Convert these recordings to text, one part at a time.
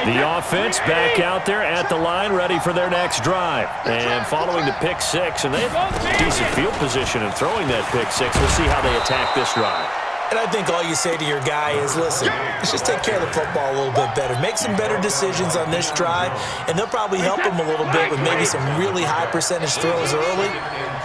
The offense back out there at the line, ready for their next drive. And following the pick six, and they have decent field position in throwing that pick six. We'll see how they attack this drive. And I think all you say to your guy is, listen, let's just take care of the football a little bit better. Make some better decisions on this drive, and they'll probably help him a little bit with maybe some really high percentage throws early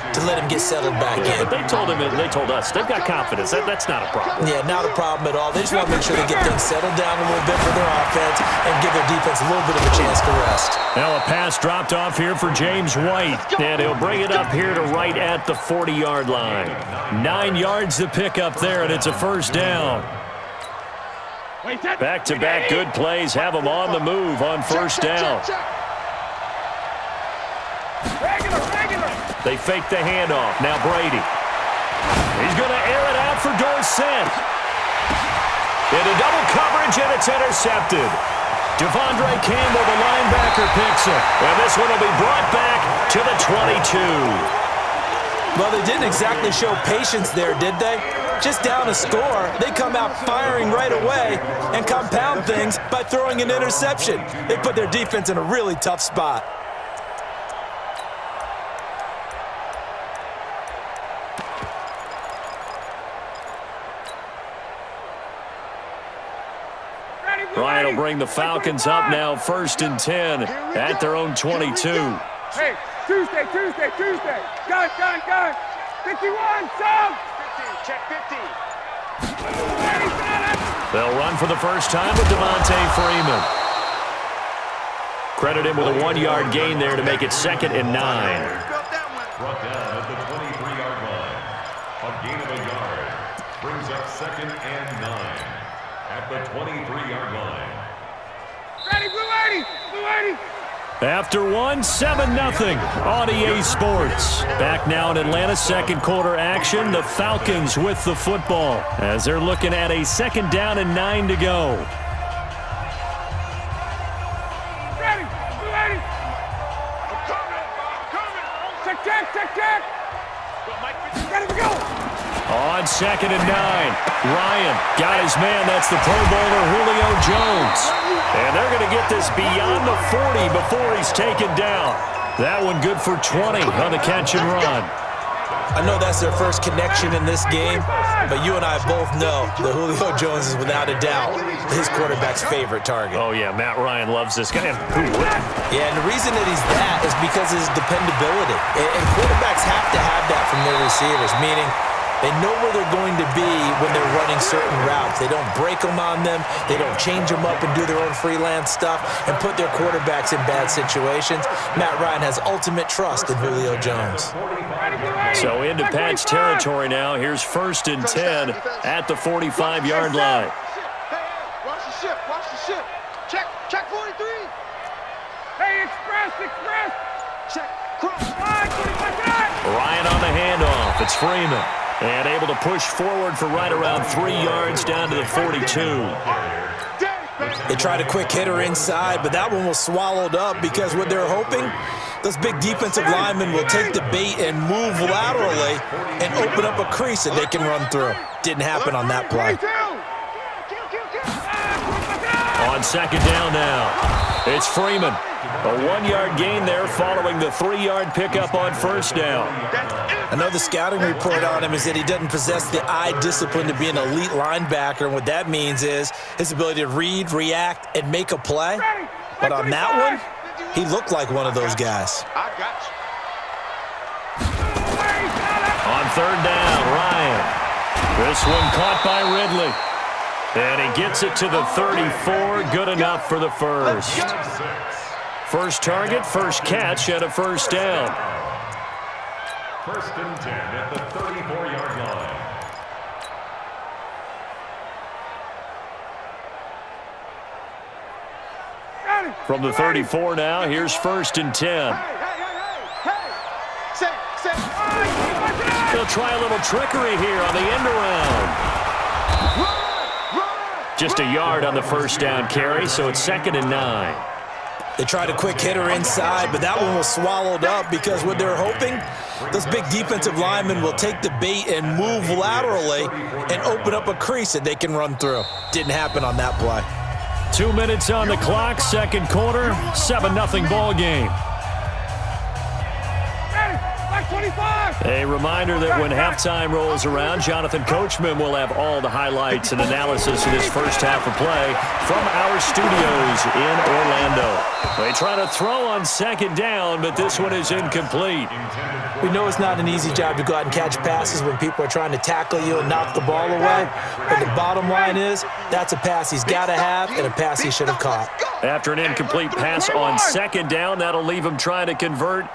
to let him get settled back in. But they told him, and they told us, they've got confidence. That's not a problem. Yeah, not a problem at all. They just want to make sure they get things settled down a little bit for their offense and give their defense a little bit of a chance to rest. Now a pass dropped off here for James White, and he'll bring it up here to right at the 40-yard line. 9 yards to pick up there, and it's a first down. Back-to-back good plays have them on the move on first down. They fake the handoff. Now Brady. He's going to air it out for Dorsett. Into double coverage, and it's intercepted. Devondre Campbell, the linebacker, picks it. And this one will be brought back to the 22. Well, they didn't exactly show patience there, did they? Just down a score, they come out firing right away and compound things by throwing an interception. They put their defense in a really tough spot. Ryan will bring the Falcons up now, 1st and 10 at their own 22. Hey, Tuesday. Gun. 51, sub. 50, check 50. They'll run for the first time with Devontae Freeman. Credit him with a 1-yard gain there to make it 2nd and 9. Brought down at the 23-yard line. A gain of a yard brings up 2nd and 9 at the 23-yard line. Ready, Blue 80. After one, 7-0 on EA Sports. Back now in Atlanta, second quarter action. The Falcons with the football as they're looking at a 2nd down and 9 to go. Ready, Blue 80. Check. Ready to go. On 2nd and 9, Ryan got his man. That's the Pro Bowler Julio Jones. And they're going to get this beyond the 40 before he's taken down. That one good for 20 on the catch and run. I know that's their first connection in this game, but you and I both know that Julio Jones is without a doubt his quarterback's favorite target. Oh, yeah, Matt Ryan loves this guy. Who wouldn't? Yeah, and the reason that he's that is because of his dependability. And quarterbacks have to have that from their receivers, meaning they know where they're going to be when they're running certain routes. They don't break them on them. They don't change them up and do their own freelance stuff and put their quarterbacks in bad situations. Matt Ryan has ultimate trust in Julio Jones. So into Pat's territory now. Here's 1st and 10 at the 45-yard line. Watch the ship. Check 43. Hey, express. Check. Ryan on the handoff. It's Freeman. And able to push forward for right around 3 yards down to the 42. They tried a quick hitter inside, but that one was swallowed up because what they're hoping, those big defensive linemen will take the bait and move laterally and open up a crease that they can run through. Didn't happen on that play. On 2nd down now, it's Freeman. A 1-yard gain there following the 3-yard pickup on 1st down. I know the scouting report on him is that he doesn't possess the eye discipline to be an elite linebacker, and what that means is his ability to read, react, and make a play. But on that one, he looked like one of those guys. I got you. On 3rd down, Ryan. This one caught by Ridley. And he gets it to the 34. Good enough for the first. First target, first catch, and a first down. 1st and 10 at the 34-yard line. From the 34 now, here's 1st and 10. They'll try a little trickery here on the end around. Just a yard on the first down carry, so it's 2nd and 9. They tried a quick hitter inside, but that one was swallowed up because what they're hoping, those big defensive linemen will take the bait and move laterally and open up a crease that they can run through. Didn't happen on that play. 2 minutes on the clock, second quarter, 7-0 ball game. A reminder that when halftime rolls around, Jonathan Coachman will have all the highlights and analysis of this first half of play from our studios in Orlando. They try to throw on second down, but this one is incomplete. We know it's not an easy job to go out and catch passes when people are trying to tackle you and knock the ball away. But the bottom line is, that's a pass he's got to have and a pass he should have caught. After an incomplete pass on second down, that'll leave him trying to convert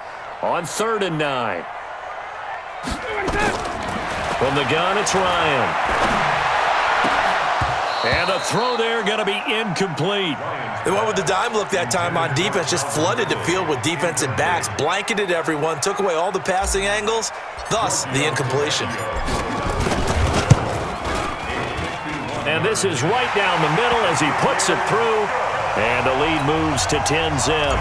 on 3rd and 9. From the gun, it's Ryan. And the throw there going to be incomplete. They went with the dime look that time on defense, just flooded the field with defensive backs, blanketed everyone, took away all the passing angles, thus the incompletion. And this is right down the middle as he puts it through, and the lead moves to 10-zip.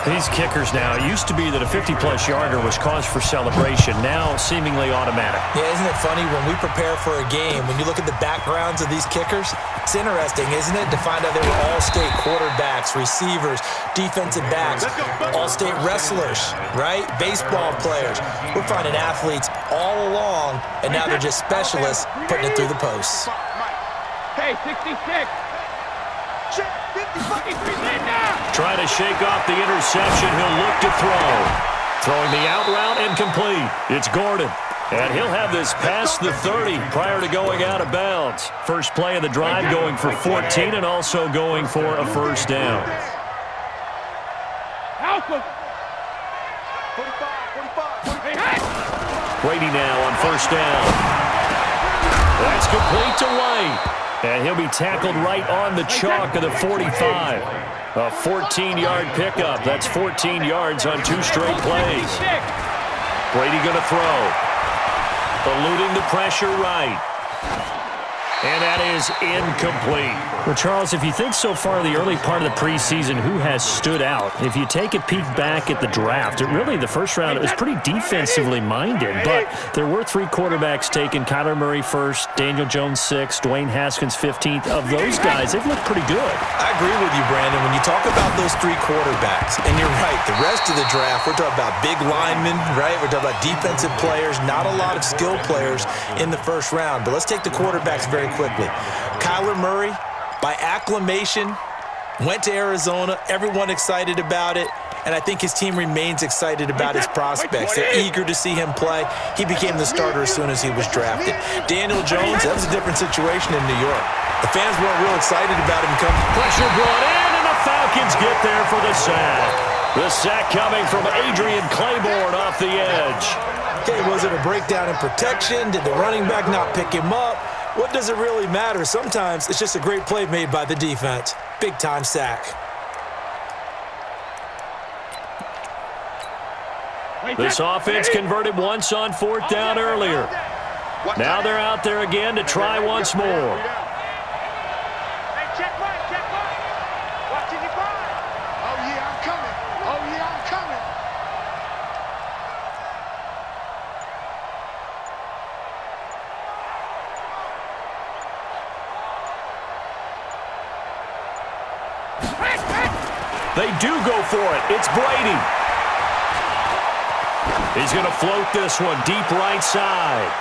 These kickers now, it used to be that a 50-plus yarder was cause for celebration, now seemingly automatic. Yeah, isn't it funny when we prepare for a game, when you look at the backgrounds of these kickers, it's interesting, isn't it, to find out they were all-state quarterbacks, receivers, defensive backs, all-state wrestlers, right? Baseball players. We're finding athletes all along, and now they're just specialists putting it through the posts. Hey, 66. Check 50, Trying to shake off the interception. He'll look to throw. Throwing the out route incomplete. It's Gordon. And he'll have this past the 30 prior to going out of bounds. First play of the drive going for 14 and also going for a first down. Brady now on first down. That's complete to White. And he'll be tackled right on the chalk of the 45. A 14-yard pickup. That's 14 yards on 2 straight plays. Brady going to throw. Eluding the pressure right. And that is incomplete. Well, Charles, if you think so far the early part of the preseason, who has stood out? If you take a peek back at the draft, the first round, it was pretty defensively minded. But there were 3 quarterbacks taken. Kyler Murray first, Daniel Jones 6th, Dwayne Haskins 15th. Of those guys, they've looked pretty good. I agree with you, Brandon. When you talk about those 3 quarterbacks, and you're right, the rest of the draft, we're talking about big linemen, right? We're talking about defensive players, not a lot of skill players in the first round. But let's take the quarterbacks very quickly. Kyler Murray, by acclamation, went to Arizona. Everyone excited about it. And I think his team remains excited about his prospects. They're eager to see him play. He became the starter as soon as he was drafted. Daniel Jones, that was a different situation in New York. The fans weren't real excited about him coming. Pressure brought in, and the Falcons get there for the sack. The sack coming from Adrian Claiborne off the edge. Okay, was it a breakdown in protection? Did the running back not pick him up? What does it really matter? Sometimes it's just a great play made by the defense. Big-time sack. This offense converted once on 4th down earlier. Now they're out there again to try once more. Hey, check right, check right. Watching you find. Oh, yeah, I'm coming. Oh, yeah, I'm coming. They do go for it. It's Brady. He's going to float this one deep right side.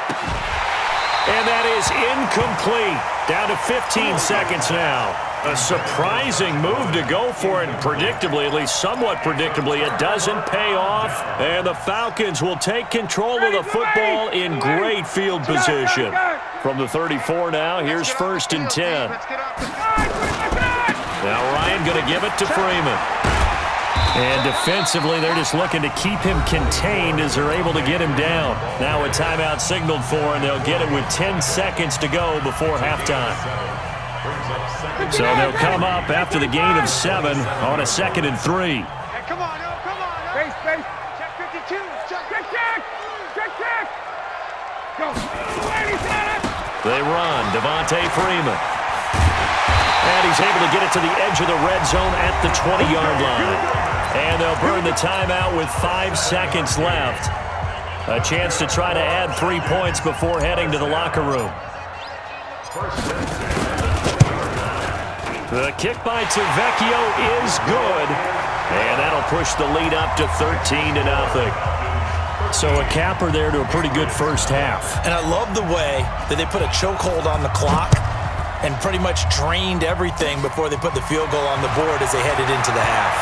And that is incomplete. Down to 15 seconds now. A surprising move to go for it. Predictably, at least somewhat predictably, it doesn't pay off. And the Falcons will take control of the football in great field position. From the 34 now, here's 1st and 10. Now Ryan going to give it to Freeman. And defensively, they're just looking to keep him contained as they're able to get him down. Now a timeout signaled for, and they'll get it with 10 seconds to go before halftime. So they'll come up after the gain of 7 on a 2nd and 3. Hey, come on, no, come on. No. Space. Check 52. Check. Go. They run. Devontae Freeman. And he's able to get it to the edge of the red zone at the 20-yard line. And they'll burn the timeout with 5 seconds left. A chance to try to add 3 points before heading to the locker room. The kick by Tavecchio is good, and that'll push the lead up to 13-0. So a capper there to a pretty good first half. And I love the way that they put a chokehold on the clock and pretty much drained everything before they put the field goal on the board as they headed into the half.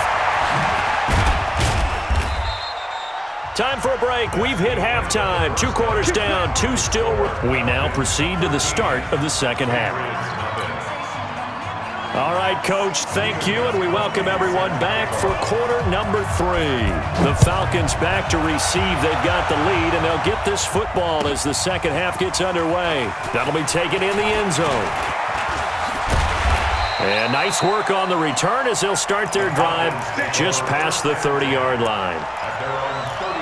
Time for a break. We've hit halftime. 2 quarters down, 2 still. We now proceed to the start of the second half. All right, Coach, thank you, and we welcome everyone back for quarter number 3. The Falcons back to receive. They've got the lead, and they'll get this football as the second half gets underway. That'll be taken in the end zone. And nice work on the return as they'll start their drive just past the 30-yard line. At their own 31-yard line.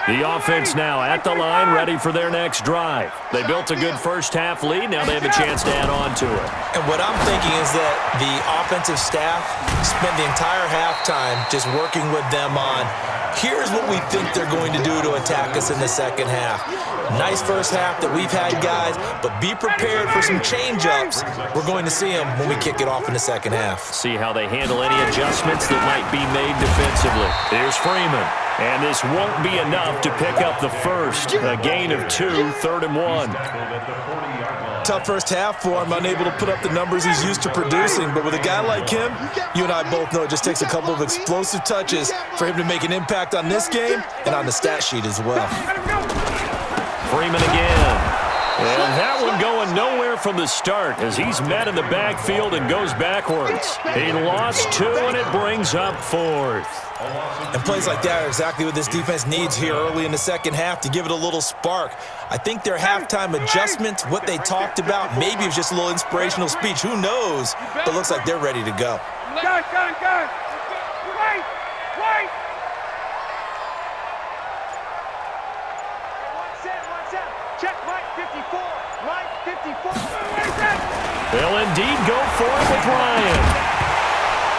The offense now at the line, ready for their next drive. They built a good first-half lead. Now they have a chance to add on to it. And what I'm thinking is that the offensive staff spent the entire halftime just working with them on, here's what we think they're going to do to attack us in the second half. Nice first half that we've had, guys, but be prepared for some change-ups. We're going to see them when we kick it off in the second half. See how they handle any adjustments that might be made defensively. Here's Freeman. And this won't be enough to pick up the first. A gain of 2, 3rd and 1. Tough first half for him, unable to put up the numbers he's used to producing. But with a guy like him, you and I both know it just takes a couple of explosive touches for him to make an impact on this game and on the stat sheet as well. Freeman again. And that one going nowhere from the start as he's met in the backfield and goes backwards. He lost 2, and it brings up 4th. And plays like that are exactly what this defense needs here early in the second half to give it a little spark. I think their halftime adjustment, what they talked about, maybe it was just a little inspirational speech. Who knows? But it looks like they're ready to go. Gun. Wait. One set. Check right 54. Right 54. They'll indeed go for it with Ryan.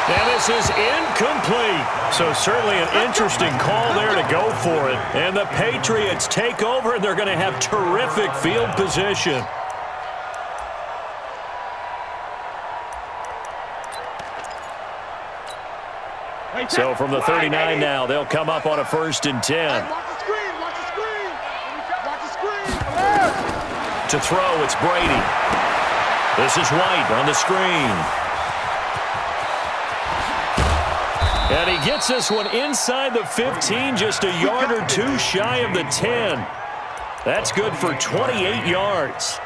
And this is incomplete. So certainly an interesting call there to go for it. And the Patriots take over, and they're going to have terrific field position. So from the 39 now, they'll come up on a 1st and 10. Watch the screen. Watch the screen. To throw, it's Brady. This is White on the screen. And he gets this one inside the 15, just a yard or 2 shy of the 10. That's good for 28 yards.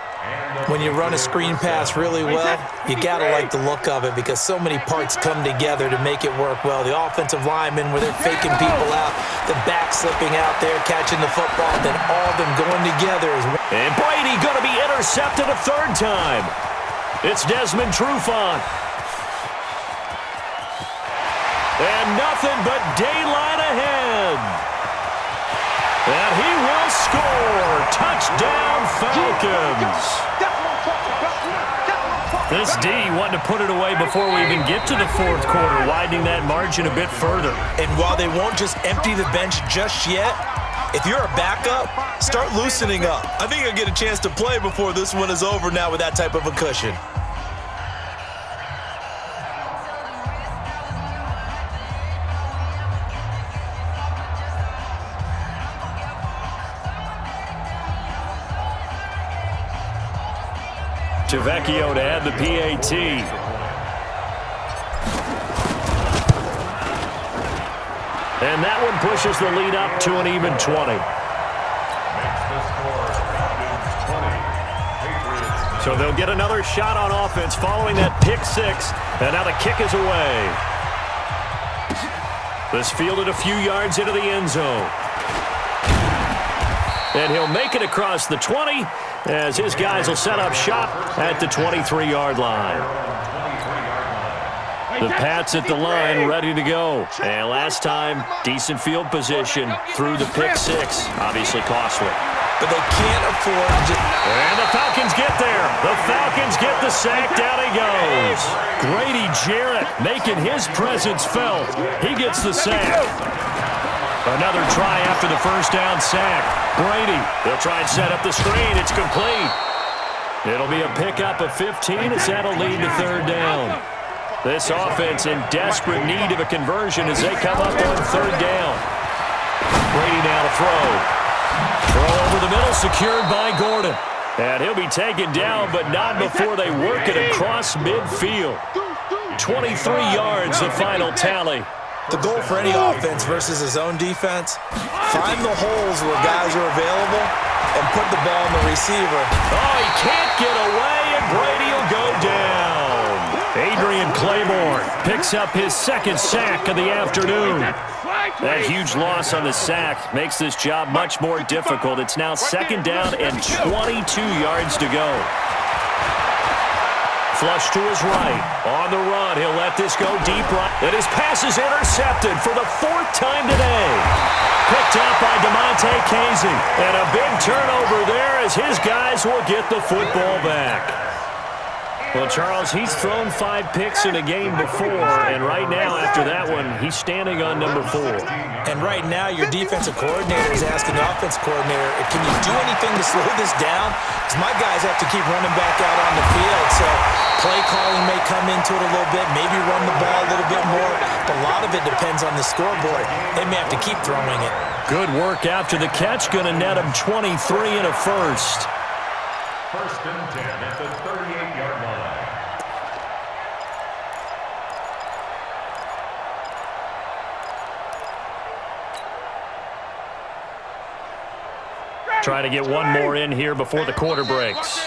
When you run a screen pass really well, you got to like the look of it because so many parts come together to make it work well. The offensive linemen, where they're faking people out, the back slipping out there, catching the football, then all of them going together. And Brady going to be intercepted a 3rd time. It's Desmond Trufant. And nothing but daylight ahead. And he will score. Touchdown, Falcons. This D wanting to put it away before we even get to the 4th quarter, widening that margin a bit further. And while they won't just empty the bench just yet, if you're a backup, start loosening up. I think you'll get a chance to play before this one is over now with that type of a cushion. Tavecchio to add the PAT. And that one pushes the lead up to an even 20. So they'll get another shot on offense following that pick 6. And now the kick is away. This fielded a few yards into the end zone. And he'll make it across the 20 as his guys will set up shop at the 23-yard line. The Pats at the line, ready to go. And last time, decent field position through the pick 6. Obviously costly. But they can't afford to just... And the Falcons get there. The Falcons get the sack. Down he goes. Grady Jarrett making his presence felt. He gets the sack. Another try after the first down sack. Brady, they'll try and set up the screen. It's complete. It'll be a pickup of 15 as that'll lead to third down. This offense in desperate need of a conversion as they come up on third down. Brady now to throw. Throw over the middle, secured by Gordon. And he'll be taken down, but not before they work it across midfield. 23 yards, the final tally. The goal for any offense versus his own defense, find the holes where guys are available and put the ball on the receiver. Oh, he can't get away, and Brady will go down. Adrian Claiborne picks up his second sack of the afternoon. That huge loss on the sack makes this job much more difficult. It's now second down and 22 yards to go. Flush to his right. On the run, he'll let this go deep right. And his pass is intercepted for the fourth time today. Picked up by DeMonte Casey. And a big turnover there as his guys will get the football back. Well, Charles, he's thrown 5 picks in a game before, and right now, after that one, he's standing on number 4. And right now, your defensive coordinator is asking the offensive coordinator, can you do anything to slow this down? Because my guys have to keep running back out on the field, so play calling may come into it a little bit, maybe run the ball a little bit more, but a lot of it depends on the scoreboard. They may have to keep throwing it. Good work after the catch, going to net him 23 and a first. First and 10 at the 38-yard line. Try to get one more in here before the quarter breaks.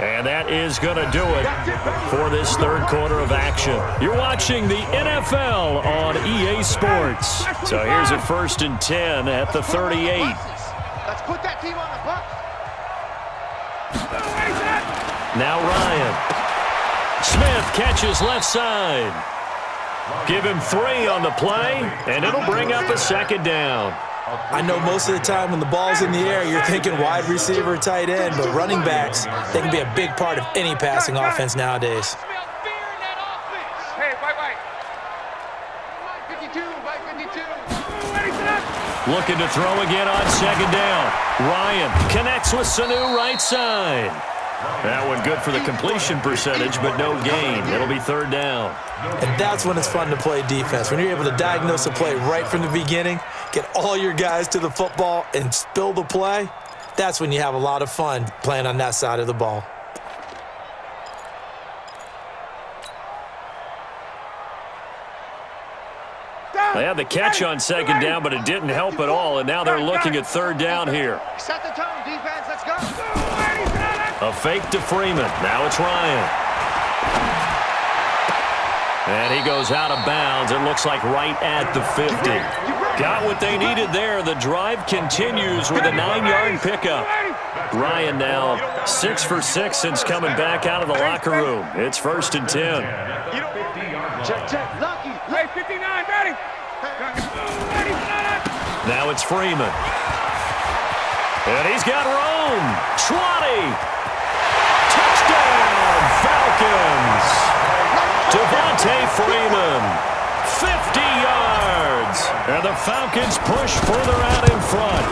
And that is going to do it for this third quarter of action. You're watching the NFL on EA Sports. So here's a first and 10 at the 38. Let's put that team on the bus. Now Ryan. Smith catches left side. Give him 3 on the play, and it'll bring up a second down. I know most of the time when the ball's in the air, you're thinking wide receiver, tight end, but running backs, they can be a big part of any passing offense nowadays. Hey, white. 52, white 52. Looking to throw again on second down. Ryan connects with Sanu right side. That one good for the completion percentage, but no gain. It'll be third down. And that's when it's fun to play defense. When you're able to diagnose a play right from the beginning, get all your guys to the football and spill the play, that's when you have a lot of fun playing on that side of the ball. They had the catch on second down, but it didn't help at all, and now they're looking at third down here. Set the tone, defense. Let's go. A fake to Freeman. Now it's Ryan. And he goes out of bounds. It looks like right at the 50. Got what they needed there. The drive continues with a 9-yard pickup. Ryan now 6 for 6 since coming back out of the locker room. It's first and 10. Check. Lucky. Hey, 59, ready. Now it's Freeman. And he's got room. 20. Touchdown, Falcons. Devontae Freeman, 50 yards. And the Falcons push further out in front.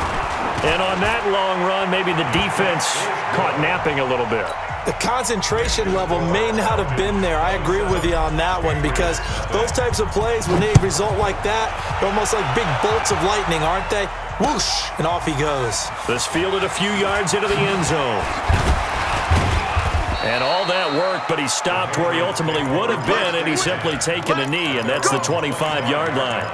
And on that long run, maybe the defense caught napping a little bit. The concentration level may not have been there. I agree with you on that one because those types of plays, when they result like that, they're almost like big bolts of lightning, aren't they? Whoosh, and off he goes. This fielded a few yards into the end zone. And all that work, but he stopped where he ultimately would have been, and he's simply taken a knee, and that's the 25-yard line.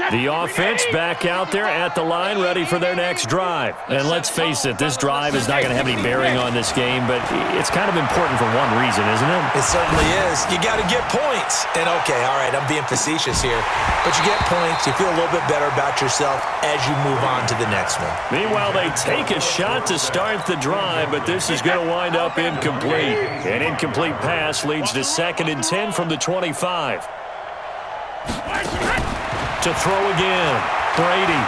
The offense back out there at the line, ready for their next drive. And let's face it, this drive is not going to have any bearing on this game, but it's kind of important for one reason, isn't it? It certainly is. You got to get points. And okay, all right, I'm being facetious here, but you get points, you feel a little bit better about yourself as you move on to the next one. Meanwhile, they take a shot to start the drive, but this is going to wind up incomplete. An incomplete pass leads to 2nd and 10 from the 25. To throw again, Brady.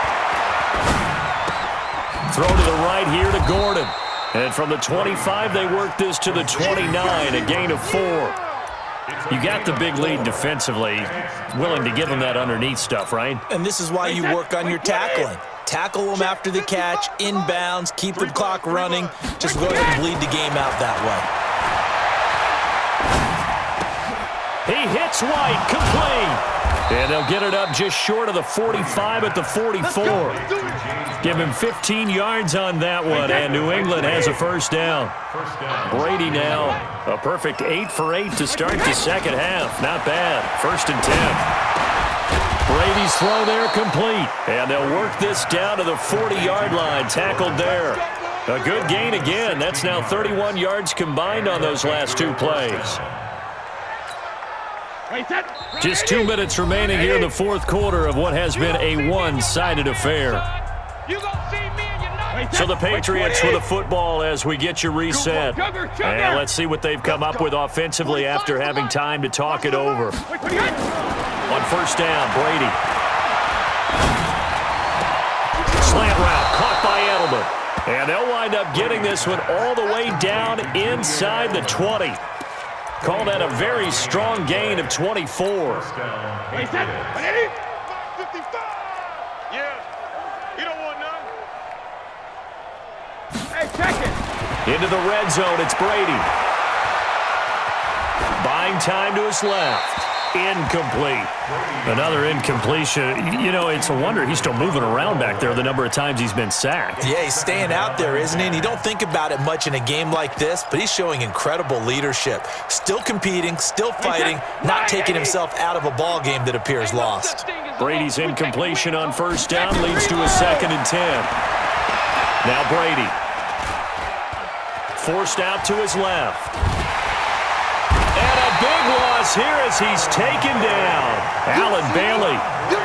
Throw to the right here to Gordon. And from the 25, they work this to the 29, a gain of 4. You got the big lead defensively, willing to give them that underneath stuff, right? And this is why you work on your tackling. Tackle them after the catch, inbounds, keep the clock running. Just go ahead and bleed the game out that way. He hits White, complete. And they'll get it up just short of the 45 at the 44. Give him 15 yards on that one, and New England has a first down. Brady now, a perfect 8 for 8 to start the second half. Not bad. 1st and 10. Brady's throw there complete. And they'll work this down to the 40-yard line, tackled there. A good gain again. That's now 31 yards combined on those last 2 plays. Just 2 minutes remaining here in the 4th quarter of what has been a one-sided affair. So the Patriots with the football as we get you reset. And let's see what they've come up with offensively after having time to talk it over. On 1st down, Brady. Slant route, caught by Edelman. And they'll wind up getting this one all the way down inside the 20. Call that a very strong gain of 24. Into the red zone, it's Brady. Buying time to his left. Incomplete. Another incompletion. You know, it's a wonder he's still moving around back there the number of times he's been sacked. Yeah, he's staying out there, isn't he? And you don't think about it much in a game like this, but he's showing incredible leadership. Still competing, still fighting, not taking himself out of a ball game that appears lost. Brady's incompletion on 1st down leads to a 2nd and 10. Now Brady. Forced out to his left. And a big loss here as he's taken down. Allen Bailey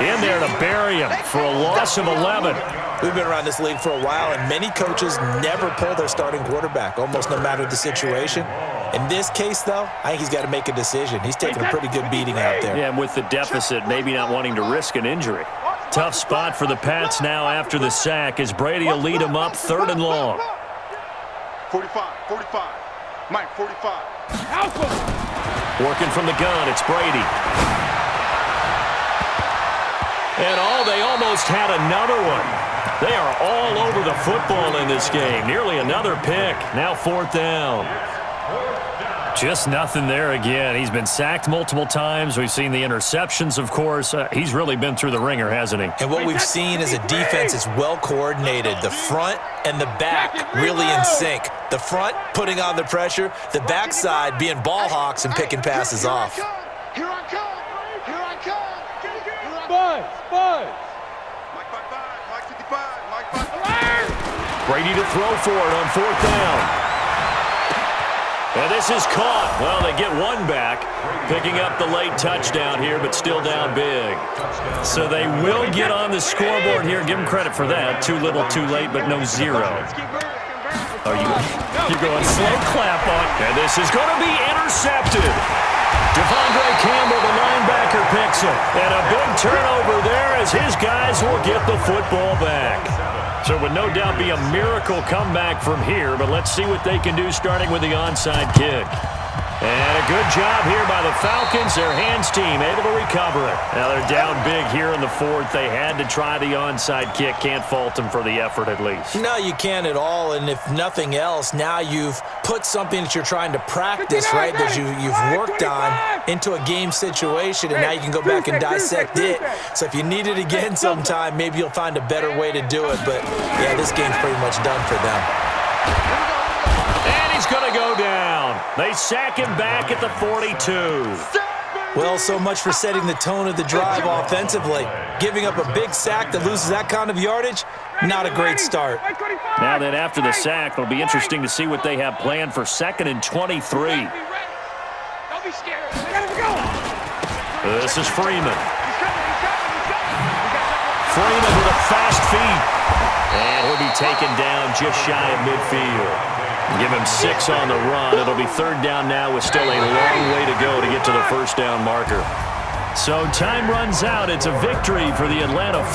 in there to bury him for a loss of 11. We've been around this league for a while, and many coaches never pull their starting quarterback, almost no matter the situation. In this case, though, I think he's got to make a decision. He's taking a pretty good beating out there. Yeah, and with the deficit, maybe not wanting to risk an injury. Tough spot for the Pats now after the sack as Brady will lead them up 3rd and long. 45. Mike, 45. Working from the gun, it's Brady. And they almost had another one. They are all over the football in this game. Nearly another pick. Now 4th down. Just nothing there again. He's been sacked multiple times. We've seen the interceptions, of course. He's really been through the ringer, hasn't he? And what we've seen is a defense that's well coordinated. The front and the back really in sync. The front putting on the pressure. The backside being ball hawks and picking passes off. Here I come. Buzz. Mike 55, Mike 55, Mike 55. Brady to throw for it on 4th down. And this is caught. Well, they get one back, picking up the late touchdown here, but still down big. So they will get on the scoreboard here. Give them credit for that. Too little, too late, but no 0. You're going slow clap on. And this is going to be intercepted. Devondre Campbell, the linebacker, picks it. And a big turnover there as his guys will get the football back. So it would no doubt be a miracle comeback from here, but let's see what they can do starting with the onside kick. And a good job here by the Falcons. Their hands team able to recover it. Now they're down big here in the 4th. They had to try the onside kick. Can't fault them for the effort at least. No, you can't at all. And if nothing else, now you've put something that you're trying to practice, right, that you've worked on into a game situation, and now you can go back and dissect it. So if you need it again sometime, maybe you'll find a better way to do it. But, yeah, this game's pretty much done for them. And he's going to go down. They sack him back at the 42. Well, so much for setting the tone of the drive offensively. Giving up a big sack that loses that kind of yardage, not a great start. Now then, after the sack, it'll be interesting to see what they have planned for 2nd and 23. Don't be scared. This is Freeman. Freeman with a fast feet. And he'll be taken down just shy of midfield. Give him 6 on the run. It'll be 3rd down now with still a long way to go to get to the 1st down marker. So time runs out. It's a victory for the Atlanta